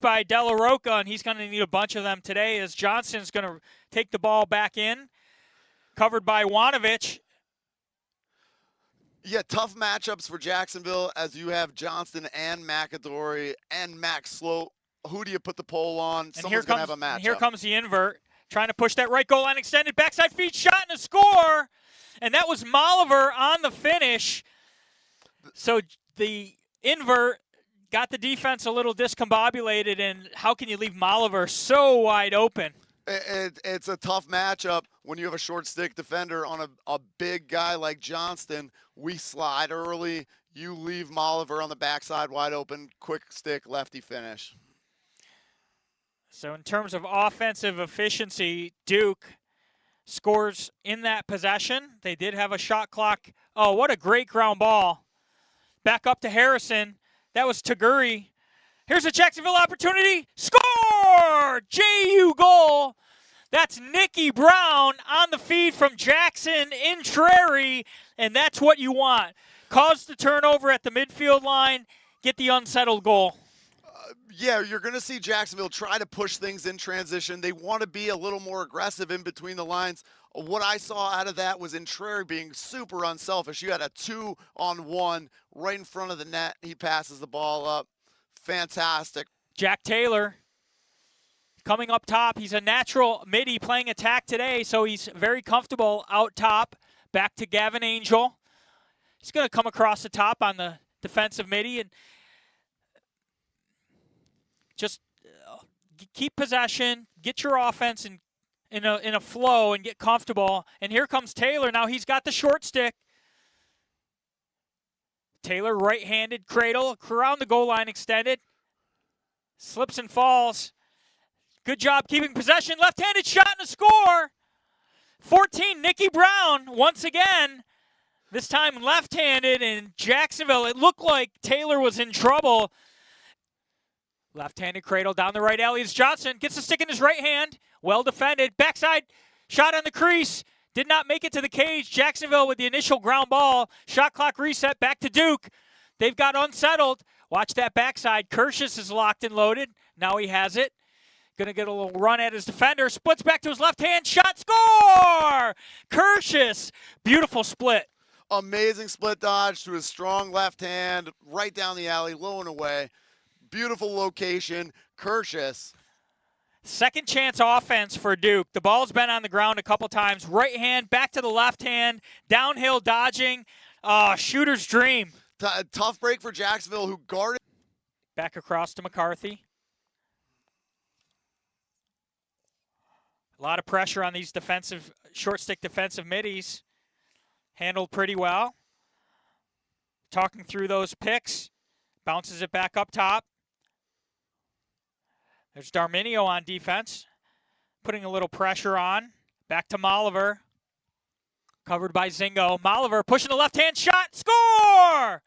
by De La Roca, and he's going to need a bunch of them today as Johnson's going to take the ball back in. Covered by Wanovich. Yeah, tough matchups for Jacksonville as you have Johnston and McAdory and Max Sloat. Who do you put the pole on? Someone's going to have a matchup. And here comes the invert, trying to push that right goal line extended. Backside feed shot and a score. And that was Molliver on the finish. So the invert got the defense a little discombobulated, and how can you leave Molliver so wide open? It's a tough matchup when you have a short stick defender on a big guy like Johnston. We slide early. You leave Molliver on the backside wide open. Quick stick, lefty finish. So in terms of offensive efficiency, Duke scores in that possession. They did have a shot clock. Oh, what a great ground ball. Back up to Harrison. That was Taguri. Here's a Jacksonville opportunity. Score! JU goal. That's Nicky Brown on the feed from Jackson in Trary, and that's what you want. Cause the turnover at the midfield line, get the unsettled goal. Yeah, you're going to see Jacksonville try to push things in transition. They want to be a little more aggressive in between the lines. What I saw out of that was Intreri being super unselfish. You had a 2-on-1 right in front of the net. He passes the ball up. Fantastic. Jack Taylor coming up top. He's a natural midi playing attack today, so he's very comfortable out top. Back to Gavin Angel. He's going to come across the top on the defensive midi and just keep possession, get your offense in a flow and get comfortable. And here comes Taylor. Now he's got the short stick. Taylor right-handed cradle around the goal line extended. Slips and falls. Good job keeping possession. Left-handed shot and a score. 14, Nicky Brown once again. This time left-handed in Jacksonville. It looked like Taylor was in trouble. Left-handed cradle down the right alley. It's Johnson. Gets the stick in his right hand. Well defended. Backside shot on the crease. Did not make it to the cage. Jacksonville with the initial ground ball. Shot clock reset. Back to Duke. They've got unsettled. Watch that backside. Kershus is locked and loaded. Now he has it. Going to get a little run at his defender. Splits back to his left hand. Shot. Score! Kershus. Beautiful split. Amazing split dodge to his strong left hand. Right down the alley. Low and away. Beautiful location. Kershus. Second chance offense for Duke. The ball's been on the ground a couple times. Right hand, back to the left hand. Downhill dodging. Shooter's dream. Tough break for Jacksonville, who guarded. Back across to McCarthy. A lot of pressure on these defensive, short stick defensive middies. Handled pretty well. Talking through those picks. Bounces it back up top. There's Darminio on defense, putting a little pressure on. Back to Molliver, covered by Zingo. Molliver pushing the left-hand shot, score!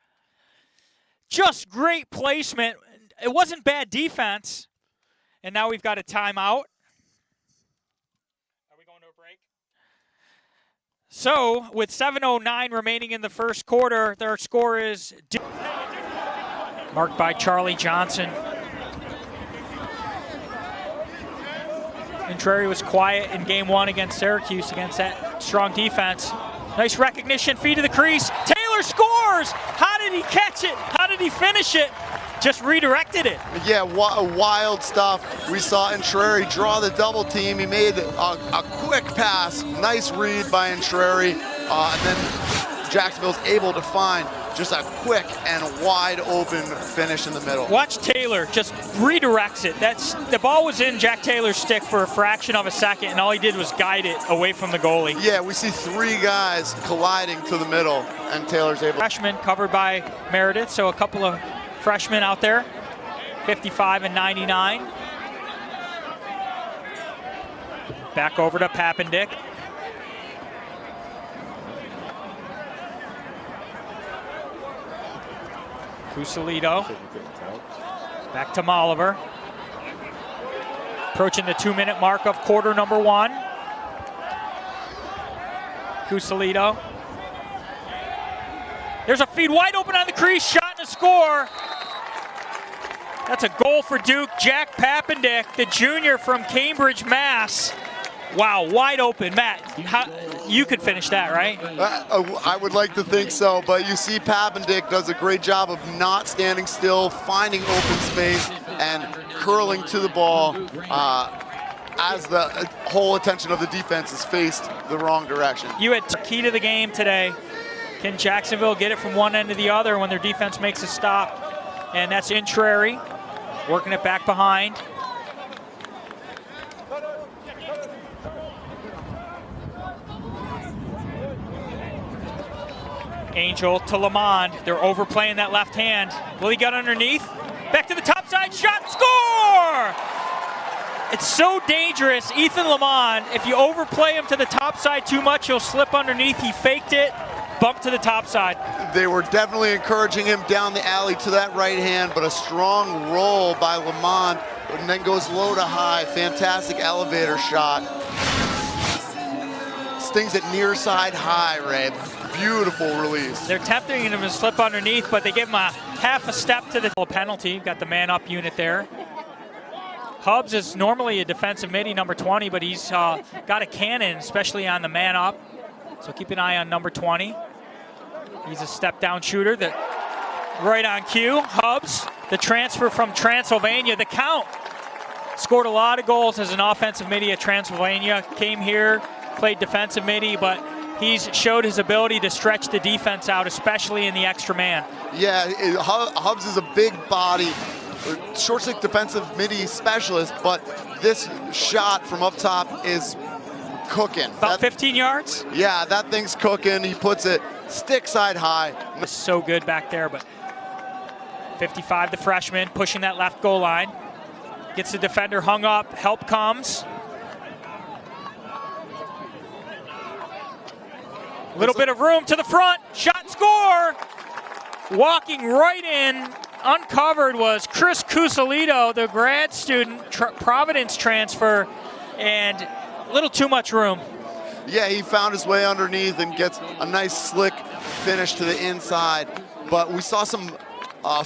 Just great placement. It wasn't bad defense. And now we've got a timeout. Are we going to a break? So, with 7:09 remaining in the first quarter, their score is marked by Charlie Johnson. Intreri was quiet in game one against Syracuse against that strong defense. Nice recognition, feed to the crease. Taylor scores! How did he catch it? How did he finish it? Just redirected it. Yeah, wild stuff. We saw Intreri draw the double team. He made a quick pass. Nice read by Intreri. And then Jacksonville's able to find just a quick and wide open finish in the middle. Watch Taylor just redirects it. The ball was in Jack Taylor's stick for a fraction of a second, and all he did was guide it away from the goalie. Yeah, we see three guys colliding to the middle, and Taylor's able. Freshman covered by Meredith, so a couple of freshmen out there, 55 and 99. Back over to Papendick. Cusalito. Back to Molliver. Approaching the 2-minute mark of quarter number one. Cusalito. There's a feed wide open on the crease, shot and a score. That's a goal for Duke. Jack Papendick, the junior from Cambridge, Mass. Wow, wide open. Matt, you could finish that, right? I would like to think so, but you see Papendick does a great job of not standing still, finding open space, and curling to the ball as the whole attention of the defense is faced the wrong direction. You had key to the game today. Can Jacksonville get it from one end to the other when their defense makes a stop? And that's Intrary, working it back behind. Angel to Lamond. They're overplaying that left hand. Will he get underneath? Back to the top side, shot, score! It's so dangerous, Ethan Lamond. If you overplay him to the top side too much, he'll slip underneath. He faked it, bumped to the top side. They were definitely encouraging him down the alley to that right hand, but a strong roll by Lamond, and then goes low to high. Fantastic elevator shot. Stings it near side high, Ray. Beautiful release. They're tempting him to slip underneath, but they give him a half a step to the penalty. Got the man-up unit there. Hubbs is normally a defensive midi, number 20, but he's got a cannon, especially on the man-up. So keep an eye on number 20. He's a step-down shooter. That right on cue. Hubbs, the transfer from Transylvania. The Count scored a lot of goals as an offensive midi at Transylvania. Came here, played defensive midi, but he's showed his ability to stretch the defense out, especially in the extra man. Yeah, Hubbs is a big body, short stick defensive midi specialist, but this shot from up top is cooking. About 15 yards? Yeah, that thing's cooking. He puts it stick side high. It's so good back there, but 55, the freshman, pushing that left goal line. Gets the defender hung up, help comes. Little bit of room to the front, shot, score! Walking right in, uncovered was Chris Cusalito, the grad student, Providence transfer, and a little too much room. Yeah, he found his way underneath and gets a nice slick finish to the inside. But we saw some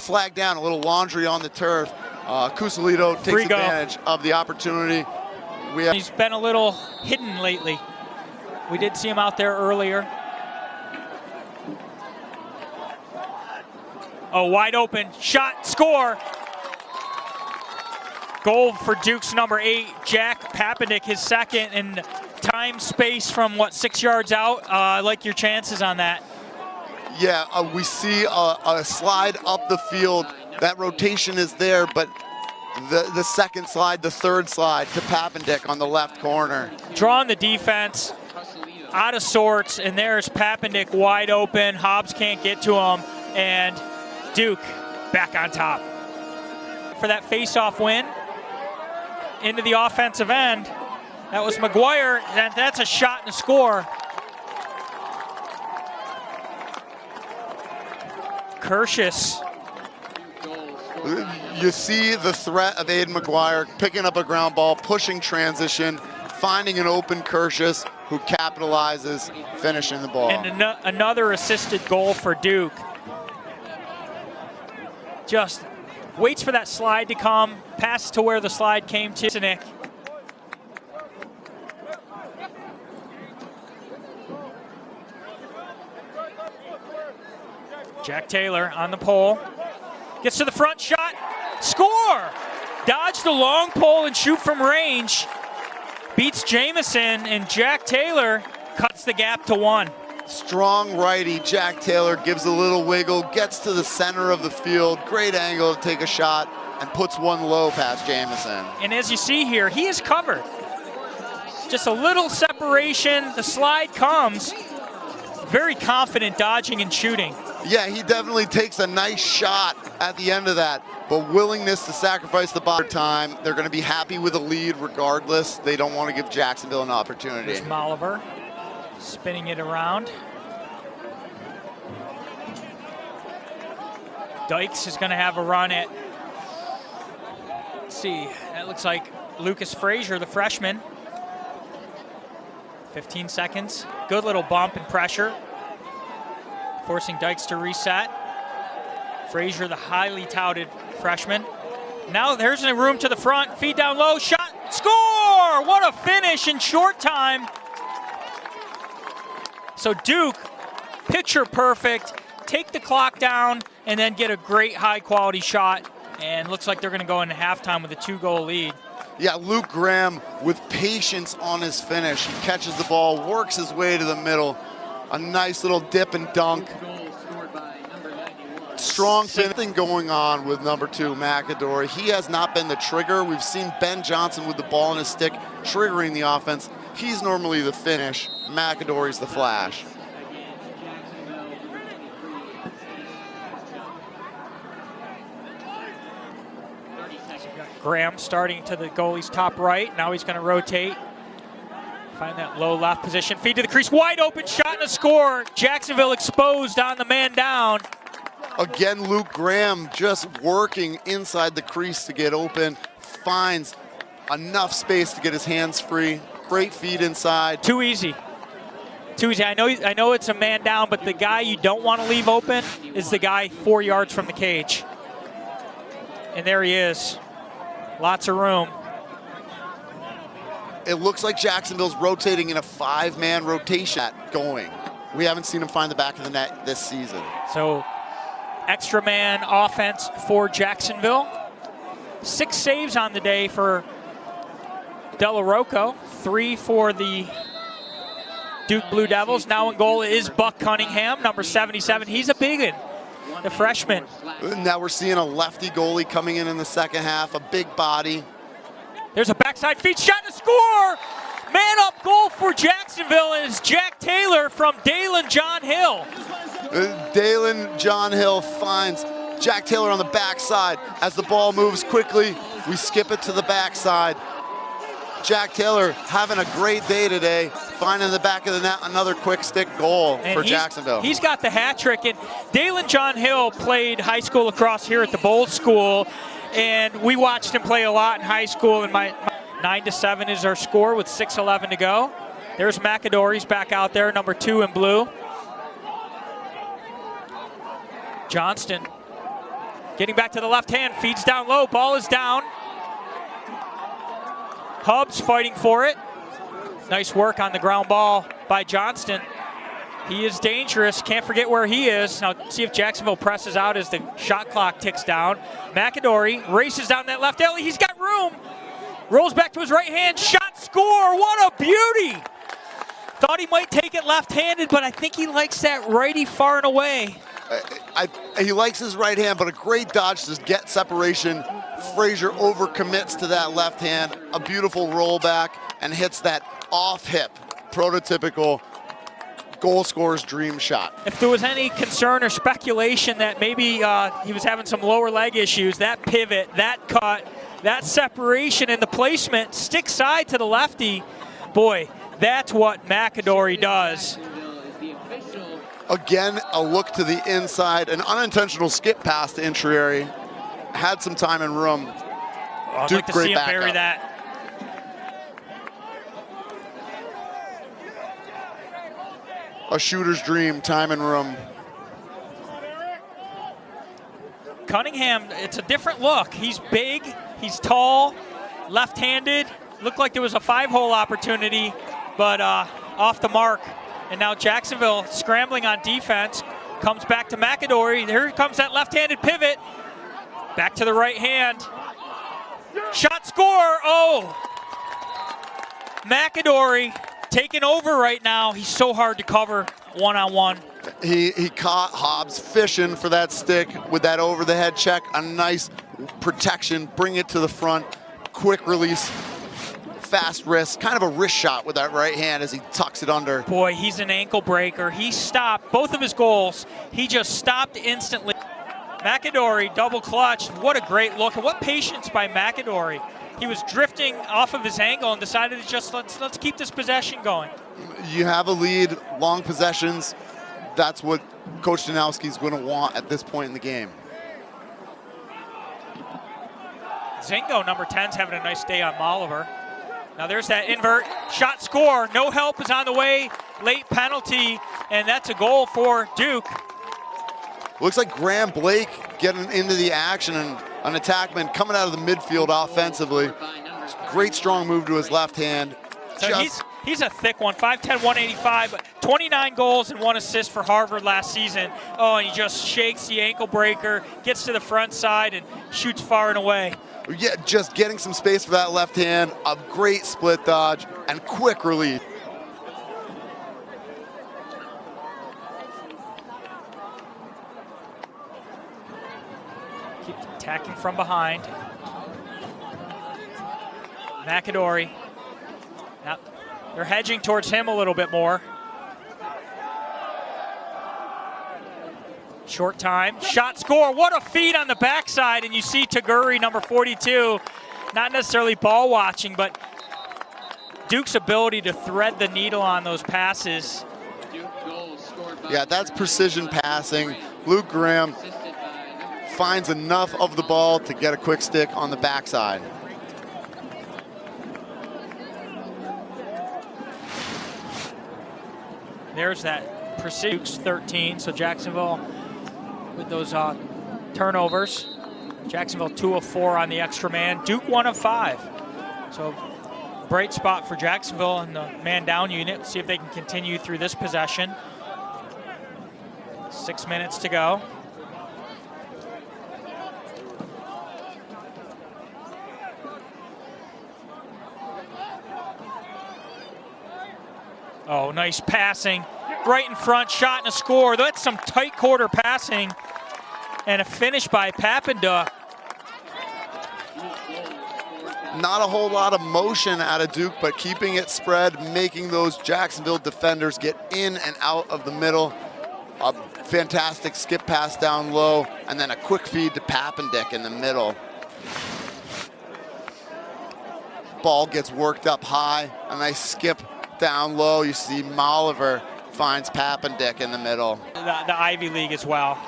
flag down, a little laundry on the turf. Cusalito takes advantage of the opportunity. He's been a little hidden lately. We did see him out there earlier. Oh, wide open, shot, score. Goal for Duke's number 8, Jack Papendick, his second, and time, space from, what, 6 yards out? I like your chances on that. Yeah, we see a slide up the field. That rotation is there, but the second slide, the third slide to Papendick on the left corner. Drawing the defense out of sorts, and there's Papendick wide open. Hobbs can't get to him, and Duke back on top. For that face-off win into the offensive end, that was McGuire, and that's a shot and a score. Kershus. You see the threat of Aiden McGuire picking up a ground ball, pushing transition, finding an open Kershus who capitalizes, finishing the ball. And another assisted goal for Duke. Just waits for that slide to come, passes to where the slide came to Nick. Jack Taylor on the pole. Gets to the front, shot, score! Dodge the long pole and shoot from range. Beats Jamison, and Jack Taylor cuts the gap to 1. Strong righty, Jack Taylor gives a little wiggle, gets to the center of the field, great angle to take a shot, and puts one low past Jamison. And as you see here, he is covered. Just a little separation, the slide comes. Very confident dodging and shooting. Yeah, he definitely takes a nice shot at the end of that, but willingness to sacrifice the bottom time. They're going to be happy with a lead regardless. They don't want to give Jacksonville an opportunity. There's Molliver spinning it around. Dykes is going to have a run at, let's see, that looks like Lucas Frazier, the freshman. 15 seconds. Good little bump and pressure, forcing Dykes to reset. Frazier, the highly touted freshman. Now there's a room to the front, feed down low, shot, score! What a finish in short time. So Duke, picture perfect, take the clock down, and then get a great high-quality shot. And looks like they're going to go into halftime with a 2-goal lead. Yeah, Luke Graham with patience on his finish. He catches the ball, works his way to the middle. A nice little dip and dunk. Strong thing going on with number 2, McAdory. He has not been the trigger. We've seen Ben Johnson with the ball in his stick triggering the offense. He's normally the finish. McAdory's the flash. Graham starting to the goalie's top right. Now he's going to rotate. Find that low left position. Feed to the crease. Wide open shot and a score. Jacksonville exposed on the man down. Again, Luke Graham just working inside the crease to get open. Finds enough space to get his hands free. Great feed inside. Too easy. Too easy. I know it's a man down, but the guy you don't want to leave open is the guy 4 yards from the cage. And there he is. Lots of room. It looks like Jacksonville's rotating in a 5-man rotation going. We haven't seen him find the back of the net this season. So extra man offense for Jacksonville. 6 saves on the day for Della Rocco. 3 for the Duke Blue Devils. Now in goal is Buck Cunningham, number 77. He's a big one. The freshman. Now we're seeing a lefty goalie coming in the second half, a big body. There's a backside feed shot to score. Man up goal for Jacksonville is Jack Taylor from Dalen John Hill. Dalen John Hill finds Jack Taylor on the backside. As the ball moves quickly, we skip it to the backside. Jack Taylor having a great day today, finding the back of the net, another quick stick goal for Jacksonville. He's got the hat trick, and Dalen John Hill played high school lacrosse here at the Bold School, and we watched him play a lot in high school, and my 9-7 is our score with 6:11 to go. There's McAdory's back out there, number 2 in blue. Johnston getting back to the left hand, feeds down low, ball is down. Hubbs fighting for it. Nice work on the ground ball by Johnston. He is dangerous, can't forget where he is. Now see if Jacksonville presses out as the shot clock ticks down. McAdory races down that left alley, he's got room. Rolls back to his right hand, shot, score, what a beauty. Thought he might take it left-handed, but I think he likes that righty far and away. He likes his right hand, but a great dodge to get separation. Frazier overcommits to that left hand, a beautiful rollback, and hits that off hip, prototypical goal scorer's dream shot. If there was any concern or speculation that maybe he was having some lower leg issues, that pivot, that cut, that separation and the placement, stick side to the lefty, boy, that's what McAdory does. Again, a look to the inside, an unintentional skip pass to Intrieri. Had some time and room. I'd like to see him bury that. A shooter's dream, time and room. Cunningham, it's a different look. He's big, he's tall, left-handed. Looked like there was a 5-hole opportunity, but off the mark. And now Jacksonville scrambling on defense. Comes back to McAdory. Here comes that left-handed pivot. Back to the right hand. Shot, score. Oh! McAdory taking over right now. He's so hard to cover one-on-one. He caught Hobbs fishing for that stick with that over-the-head check. A nice protection. Bring it to the front. Quick release. Fast wrist, kind of a wrist shot with that right hand as he tucks it under. Boy, he's an ankle breaker. He stopped both of his goals. He just stopped instantly. McAdory double clutched. What a great look, and what patience by McAdory. He was drifting off of his angle and decided to just let's keep this possession going. You have a lead, long possessions. That's what Coach Danowski's going to want at this point in the game. Zingo, number 10's having a nice day on Molliver. Now there's that invert, shot, score, no help is on the way, late penalty, and that's a goal for Duke. Looks like Graham Blake getting into the action, and an attackman coming out of the midfield offensively. Great strong move to his left hand. So he's a thick one, 5'10", 185, but 29 goals and 1 assist for Harvard last season. Oh, and he just shakes the ankle breaker, gets to the front side, and shoots far and away. Yeah, just getting some space for that left hand, a great split dodge, and quick release. Keep attacking from behind. McAdory. Now they're hedging towards him a little bit more. Short time, shot, score. What a feed on the backside, and you see Taguri, number 42, not necessarily ball watching, but Duke's ability to thread the needle on those passes. Yeah, that's precision passing. Luke Graham finds enough of the ball to get a quick stick on the backside. There's that precision. Duke's 13, so Jacksonville with those turnovers. Jacksonville 2 of 4 on the extra man. Duke 1 of 5. So bright spot for Jacksonville in the man down unit. See if they can continue through this possession. 6 minutes to go. Oh, nice passing. Right in front, shot and a score. That's some tight quarter passing. And a finish by Pappenduck. Not a whole lot of motion out of Duke, but keeping it spread, making those Jacksonville defenders get in and out of the middle. A fantastic skip pass down low, and then a quick feed to Pappenduck in the middle. Ball gets worked up high, a nice skip down low. You see Molliver finds Pappenduck in the middle. The Ivy League as well.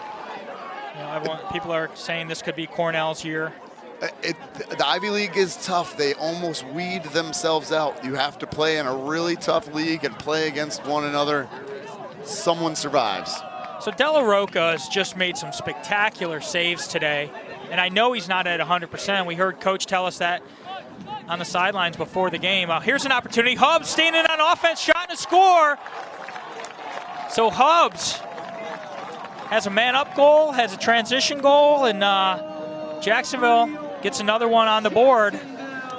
You know, people are saying this could be Cornell's year. The Ivy League is tough. They almost weed themselves out. You have to play in a really tough league and play against one another. Someone survives. So Della Rocca has just made some spectacular saves today, and I know he's not at 100%. We heard Coach tell us that on the sidelines before the game. Here's an opportunity. Hubbs standing on offense, shot and a score. So Hubbs has a man-up goal, has a transition goal, and Jacksonville gets another one on the board.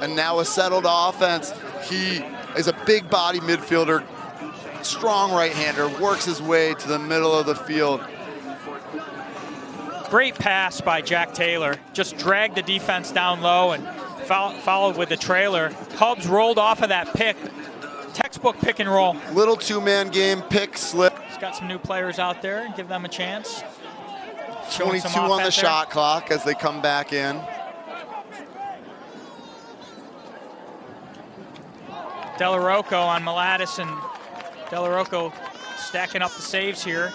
And now a settled offense. He is a big body midfielder, strong right-hander, works his way to the middle of the field. Great pass by Jack Taylor. Just dragged the defense down low and followed with the trailer. Hubbs rolled off of that pick. Textbook pick and roll. Little two-man game, pick, slip. He's got some new players out there and give them a chance. 22 on the shot clock as they come back in. Della Rocca on Malatis, and Della Rocca stacking up the saves here.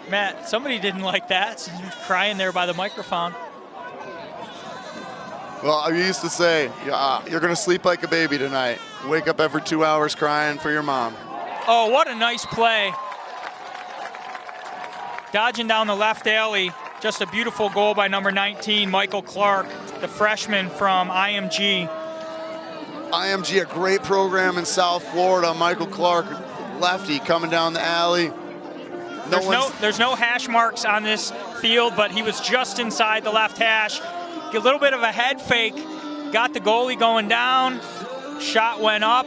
Matt, somebody didn't like that. He was crying there by the microphone. Well, I used to say, you're going to sleep like a baby tonight. Wake up every 2 hours crying for your mom. Oh, what a nice play. Dodging down the left alley. Just a beautiful goal by number 19, Michael Clark, the freshman from IMG. IMG, a great program in South Florida. Michael Clark, lefty, coming down the alley. There's no hash marks on this field, but he was just inside the left hash. A little bit of a head fake, got the goalie going down, shot went up,